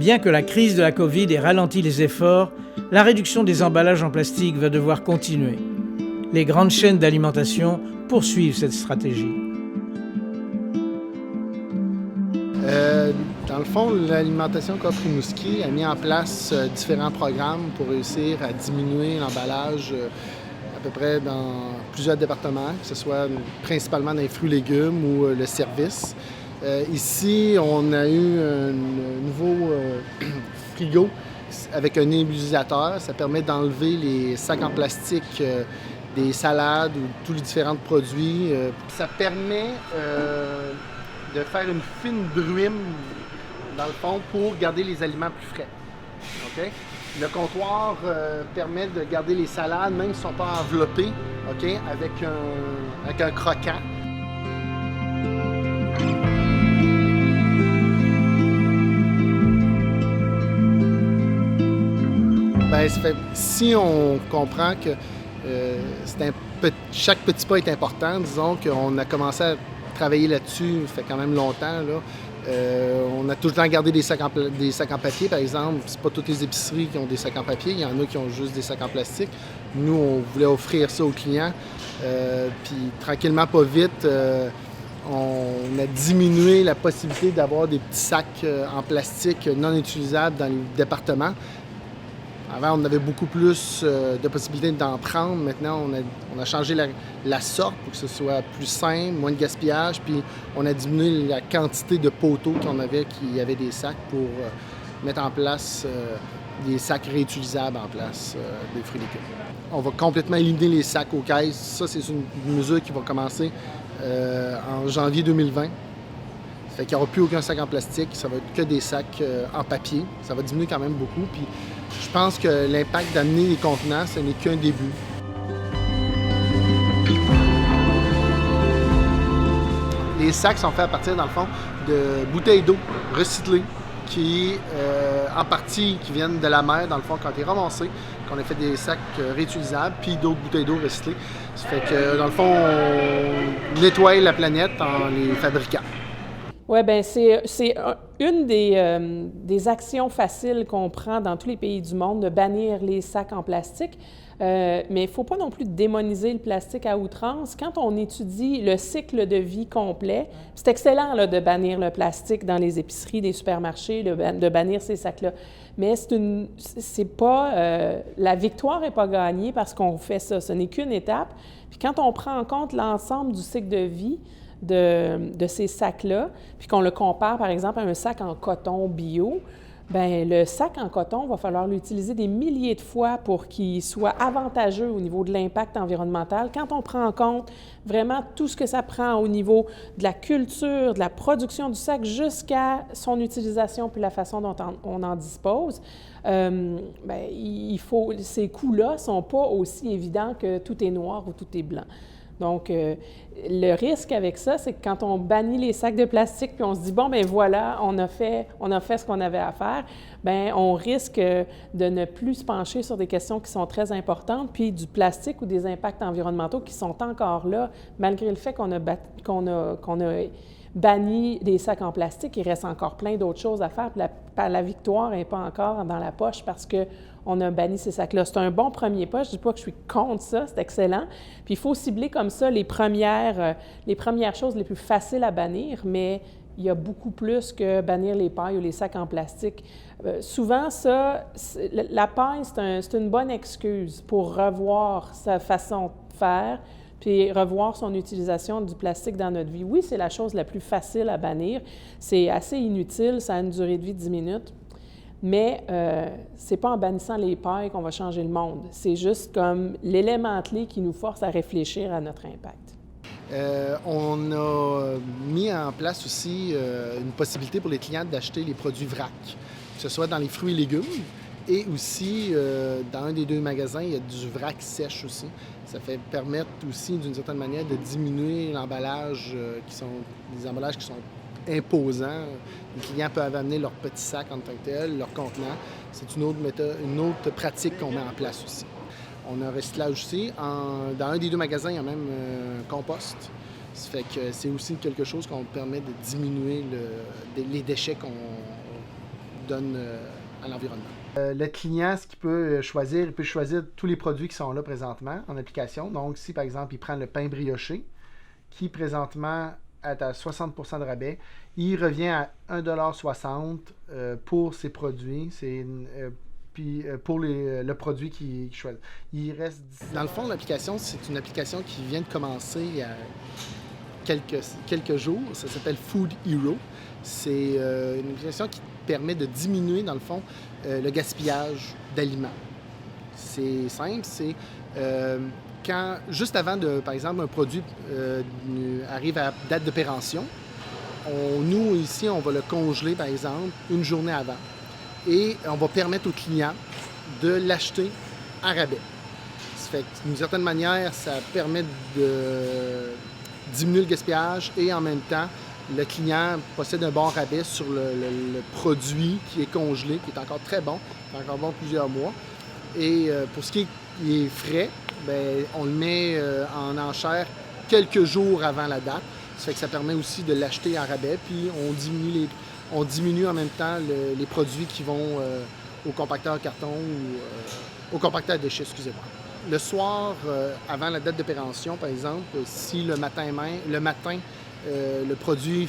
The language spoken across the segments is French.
Bien que la crise de la Covid ait ralenti les efforts, la réduction des emballages en plastique va devoir continuer. Les grandes chaînes d'alimentation poursuivent cette stratégie. Dans le fond, l'alimentation Coop Rimouski a mis en place différents programmes pour réussir à diminuer l'emballage à peu près dans plusieurs départements, que ce soit principalement dans les fruits et légumes ou le service. Ici, on a eu un nouveau frigo avec un nébulisateur. Ça permet d'enlever les sacs en plastique des salades ou tous les différents produits. Ça permet de faire une fine bruine dans le fond pour garder les aliments plus frais. Okay? Le comptoir permet de garder les salades, même si elles ne sont pas enveloppées, okay? avec un croquant. Bien, si on comprend que chaque petit pas est important, disons qu'on a commencé à travailler là-dessus, ça fait quand même longtemps. Là. On a tout le temps gardé des sacs en papier, par exemple. C'est pas toutes les épiceries qui ont des sacs en papier. Il y en a qui ont juste des sacs en plastique. Nous, on voulait offrir ça aux clients. Puis tranquillement, pas vite, on a diminué la possibilité d'avoir des petits sacs en plastique non utilisables dans les départements. Avant, on avait beaucoup plus de possibilités d'en prendre. Maintenant, on a changé la sorte pour que ce soit plus simple, moins de gaspillage. Puis, on a diminué la quantité de poteaux qu'on avait qui avaient des sacs pour mettre en place des sacs réutilisables en place des fruits et légumes. On va complètement éliminer les sacs aux caisses. Ça, c'est une mesure qui va commencer en janvier 2020. Fait qu'il n'y aura plus aucun sac en plastique, ça va être que des sacs en papier. Ça va diminuer quand même beaucoup. Puis je pense que l'impact d'amener les contenants, ce n'est qu'un début. Les sacs sont faits à partir, dans le fond, de bouteilles d'eau recyclées qui, en partie, qui viennent de la mer, dans le fond, quand ils sont ramassés, qu'on a fait des sacs réutilisables, puis d'autres bouteilles d'eau recyclées. Ça fait que, dans le fond, on nettoie la planète en les fabriquant. Oui, bien, c'est une des actions faciles qu'on prend dans tous les pays du monde, de bannir les sacs en plastique. Mais il ne faut pas non plus démoniser le plastique à outrance. Quand on étudie le cycle de vie complet, c'est excellent là, de bannir le plastique dans les épiceries, des supermarchés, de bannir ces sacs-là. Mais la victoire n'est pas gagnée parce qu'on fait ça. Ce n'est qu'une étape. Puis quand on prend en compte l'ensemble du cycle de vie, de ces sacs-là, puis qu'on le compare, par exemple, à un sac en coton bio, bien, le sac en coton, il va falloir l'utiliser des milliers de fois pour qu'il soit avantageux au niveau de l'impact environnemental. Quand on prend en compte vraiment tout ce que ça prend au niveau de la culture, de la production du sac jusqu'à son utilisation puis la façon dont on en dispose, bien, ces coûts-là ne sont pas aussi évidents que tout est noir ou tout est blanc. Donc, le risque avec ça, c'est que quand on bannit les sacs de plastique puis on se dit, bon, bien voilà, on a fait ce qu'on avait à faire, bien, on risque de ne plus se pencher sur des questions qui sont très importantes, puis du plastique ou des impacts environnementaux qui sont encore là, malgré le fait qu'on a banni les sacs en plastique, il reste encore plein d'autres choses à faire. La victoire n'est pas encore dans la poche parce qu'on a banni ces sacs-là. C'est un bon premier pas. Je ne dis pas que je suis contre ça, c'est excellent. Puis il faut cibler comme ça les premières choses les plus faciles à bannir, mais il y a beaucoup plus que bannir les pailles ou les sacs en plastique. Souvent, la paille, c'est une bonne excuse pour revoir sa façon de faire, puis revoir son utilisation du plastique dans notre vie. Oui, c'est la chose la plus facile à bannir. C'est assez inutile, ça a une durée de vie de 10 minutes. Mais c'est pas en bannissant les pailles qu'on va changer le monde. C'est juste comme l'élément clé qui nous force à réfléchir à notre impact. On a mis en place aussi une possibilité pour les clients d'acheter les produits vrac, que ce soit dans les fruits et légumes. Et aussi, dans un des deux magasins, il y a du vrac sèche aussi. Ça fait permettre aussi, d'une certaine manière, de diminuer l'emballage, des emballages qui sont imposants. Les clients peuvent amener leur petit sac en tant que tel, leur contenant. C'est une autre méthode, une autre pratique qu'on met en place aussi. On a un recyclage aussi. Dans un des deux magasins, il y a même un compost. Ça fait que c'est aussi quelque chose qu'on permet de diminuer les déchets donne à l'environnement. Le client, ce qu'il peut choisir, il peut choisir tous les produits qui sont là présentement en application. Donc, si par exemple, il prend le pain brioché, qui présentement est à 60% de rabais, il revient à 1,60$ pour ses produits. Puis pour le produit qu'il choisit. Il reste... Dans le fond, l'application, c'est une application qui vient de commencer il y a quelques jours. Ça s'appelle Food Hero. C'est une application qui permet de diminuer, dans le fond, le gaspillage d'aliments. C'est simple, c'est quand, juste avant, par exemple, un produit arrive à date de péremption, nous, ici, on va le congeler, par exemple, une journée avant. Et on va permettre aux clients de l'acheter à rabais. Ça fait que, d'une certaine manière, ça permet de diminuer le gaspillage et en même temps, le client possède un bon rabais sur le produit qui est congelé, qui est encore très bon, qui est encore bon plusieurs mois. Et pour ce qui est frais, bien, on le met en enchère quelques jours avant la date. Ça fait que ça permet aussi de l'acheter à rabais, puis on diminue en même temps les produits qui vont au compacteur carton ou au compacteur déchets, excusez-moi. Le soir, avant la date de péremption, par exemple, si le matin, le produit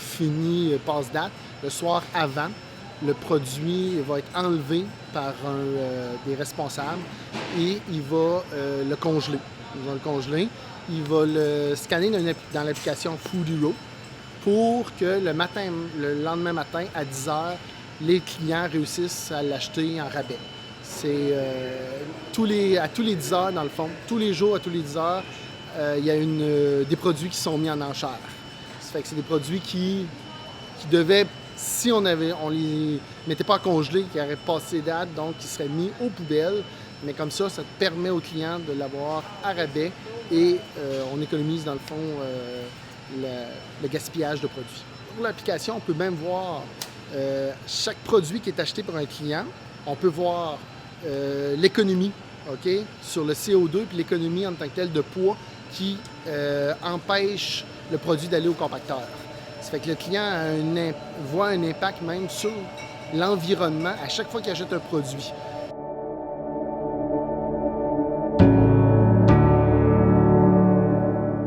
passe date, le soir avant, le produit va être enlevé par des responsables et il va le congeler. Il va le congeler, il va le scanner dans l'application Food Hero pour que le lendemain matin, à 10h, les clients réussissent à l'acheter en rabais. C'est à tous les 10 heures, dans le fond, tous les jours, à tous les 10 heures, il y a des produits qui sont mis en enchère. Ça fait que c'est des produits qui devaient, si on les mettait pas à congeler, qui auraient passé date, donc qui seraient mis aux poubelles. Mais comme ça permet aux clients de l'avoir à rabais et on économise, dans le fond, le gaspillage de produits. Pour l'application, on peut même voir chaque produit qui est acheté par un client. On peut voir l'économie, sur le CO2, puis l'économie en tant que telle de poids qui empêche le produit d'aller au compacteur. Ça fait que le client voit un impact même sur l'environnement à chaque fois qu'il achète un produit.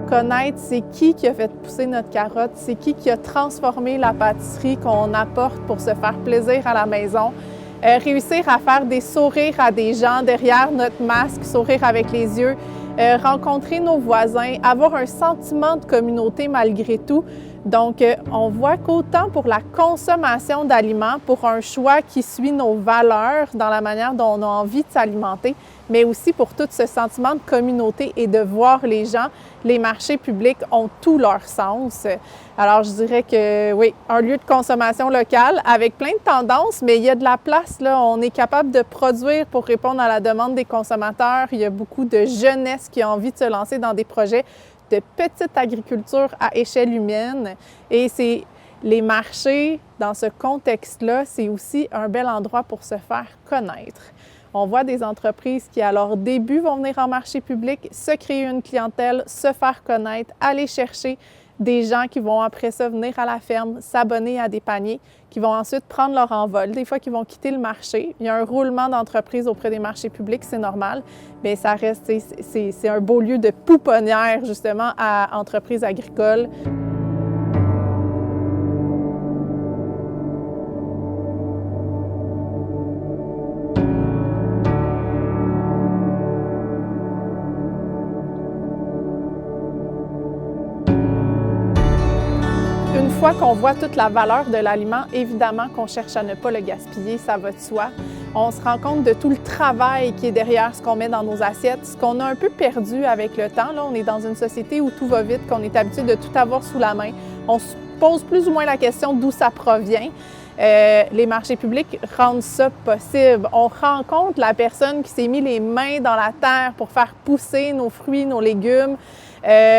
Connaître c'est qui a fait pousser notre carotte, c'est qui a transformé la pâtisserie qu'on apporte pour se faire plaisir à la maison. Réussir à faire des sourires à des gens derrière notre masque, sourire avec les yeux, rencontrer nos voisins, avoir un sentiment de communauté malgré tout. Donc, on voit qu'autant pour la consommation d'aliments, pour un choix qui suit nos valeurs dans la manière dont on a envie de s'alimenter, mais aussi pour tout ce sentiment de communauté et de voir les gens, les marchés publics ont tout leur sens. Alors, je dirais que oui, un lieu de consommation locale avec plein de tendances, mais il y a de la place, là. On est capable de produire pour répondre à la demande des consommateurs. Il y a beaucoup de jeunesse qui a envie de se lancer dans des projets de petite agriculture à échelle humaine. Et c'est les marchés, dans ce contexte-là, c'est aussi un bel endroit pour se faire connaître. On voit des entreprises qui, à leur début, vont venir en marché public, se créer une clientèle, se faire connaître, aller chercher des gens qui vont après ça venir à la ferme, s'abonner à des paniers, qui vont ensuite prendre leur envol, des fois qui vont quitter le marché. Il y a un roulement d'entreprises auprès des marchés publics, c'est normal, mais ça reste, c'est un beau lieu de pouponnière justement à entreprises agricoles. Une fois qu'on voit toute la valeur de l'aliment, évidemment qu'on cherche à ne pas le gaspiller, ça va de soi. On se rend compte de tout le travail qui est derrière ce qu'on met dans nos assiettes, ce qu'on a un peu perdu avec le temps. Là, on est dans une société où tout va vite, qu'on est habitué de tout avoir sous la main. On se pose plus ou moins la question d'où ça provient. Les marchés publics rendent ça possible. On rencontre la personne qui s'est mis les mains dans la terre pour faire pousser nos fruits, nos légumes.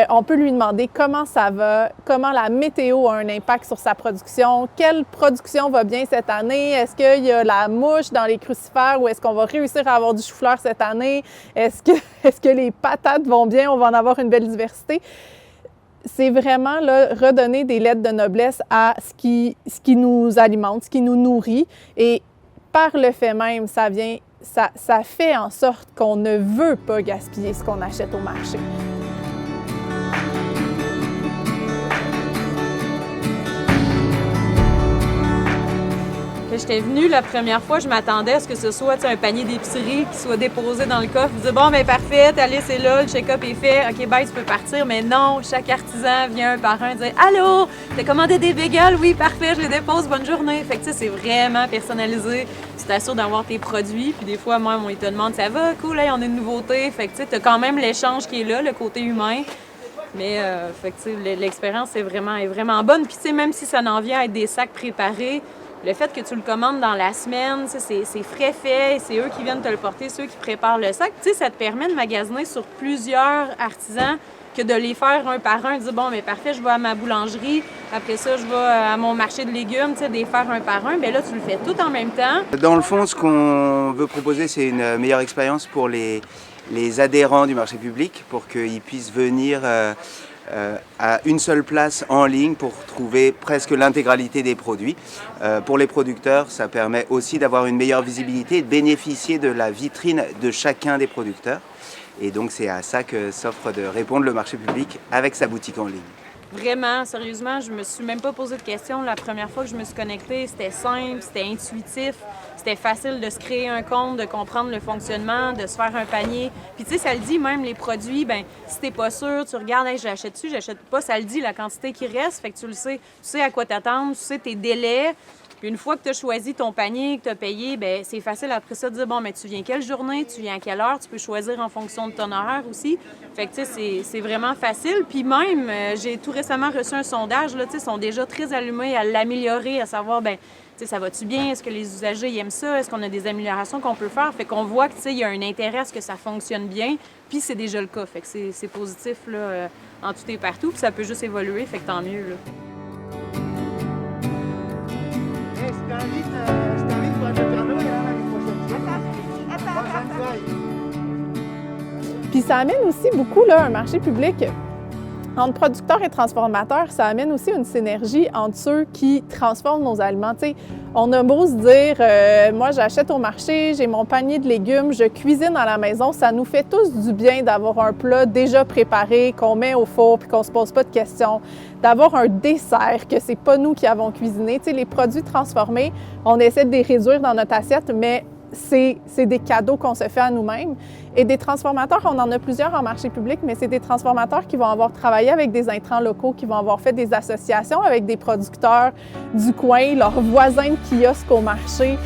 On peut lui demander comment ça va, comment la météo a un impact sur sa production, quelle production va bien cette année, est-ce qu'il y a la mouche dans les crucifères ou est-ce qu'on va réussir à avoir du chou-fleur cette année, est-ce que les patates vont bien, on va en avoir une belle diversité. C'est vraiment là, redonner des lettres de noblesse à ce qui nous alimente, ce qui nous nourrit et par le fait même, ça fait en sorte qu'on ne veut pas gaspiller ce qu'on achète au marché. Quand j'étais venue la première fois, je m'attendais à ce que ce soit un panier d'épicerie qui soit déposé dans le coffre. Je disais, bon, bien parfait, ta liste est là, le check-up est fait, OK, bye, tu peux partir. Mais non, chaque artisan vient un par un dire, allô, t'as commandé des bagels? Oui, parfait, je les dépose, bonne journée. Fait que tu sais, c'est vraiment personnalisé. Tu t'assures d'avoir tes produits. Puis des fois, moi, ils te demandent, ça va, cool, là, on a une nouveauté. Fait que tu sais, t'as quand même l'échange qui est là, le côté humain. Mais fait que tu sais, l'expérience est vraiment bonne. Puis tu sais, même si ça en vient à être des sacs préparés, le fait que tu le commandes dans la semaine, c'est frais fait, c'est eux qui viennent te le porter, c'est eux qui préparent le sac. Tu sais, ça te permet de magasiner sur plusieurs artisans que de les faire un par un. Dire, bon, mais parfait, je vais à ma boulangerie, après ça, je vais à mon marché de légumes, tu sais, les faire un par un. Bien là, tu le fais tout en même temps. Dans le fond, ce qu'on veut proposer, c'est une meilleure expérience pour les adhérents du marché public, pour qu'ils puissent venir à une seule place en ligne pour trouver presque l'intégralité des produits. Pour les producteurs, ça permet aussi d'avoir une meilleure visibilité et de bénéficier de la vitrine de chacun des producteurs. Et donc c'est à ça que s'offre de répondre le marché public avec sa boutique en ligne. Vraiment, sérieusement, je me suis même pas posé de questions. La première fois que je me suis connectée, c'était simple, c'était intuitif, c'était facile de se créer un compte, de comprendre le fonctionnement, de se faire un panier. Puis tu sais, ça le dit même, les produits, ben si t'es pas sûr, tu regardes, hey, j'achète-tu, j'achète pas, ça le dit, la quantité qui reste, fait que tu le sais. Tu sais à quoi t'attendre, tu sais tes délais. Puis une fois que tu as choisi ton panier, que tu as payé, bien, c'est facile après ça de dire, bon, mais tu viens quelle journée, tu viens à quelle heure, tu peux choisir en fonction de ton horaire aussi. Fait que, tu sais, c'est vraiment facile. Puis même, j'ai tout récemment reçu un sondage, là, tu sais, ils sont déjà très allumés à l'améliorer, à savoir, bien, tu sais, ça va-tu bien? Est-ce que les usagers ils aiment ça? Est-ce qu'on a des améliorations qu'on peut faire? Fait qu'on voit que, tu sais, il y a un intérêt à ce que ça fonctionne bien, puis c'est déjà le cas. Fait que c'est positif, là, en tout et partout, puis ça peut juste évoluer, fait que tant mieux, là. Puis ça amène aussi beaucoup là, un marché public entre producteurs et transformateurs. Ça amène aussi une synergie entre ceux qui transforment nos aliments. Tu sais, on a beau se dire, moi j'achète au marché, j'ai mon panier de légumes, je cuisine à la maison. Ça nous fait tous du bien d'avoir un plat déjà préparé, qu'on met au four puis qu'on se pose pas de questions. D'avoir un dessert que c'est pas nous qui avons cuisiné. Tu sais, les produits transformés, on essaie de les réduire dans notre assiette, mais c'est des cadeaux qu'on se fait à nous-mêmes. Et des transformateurs, on en a plusieurs en marché public, mais c'est des transformateurs qui vont avoir travaillé avec des intrants locaux, qui vont avoir fait des associations avec des producteurs du coin, leurs voisins de kiosques au marché,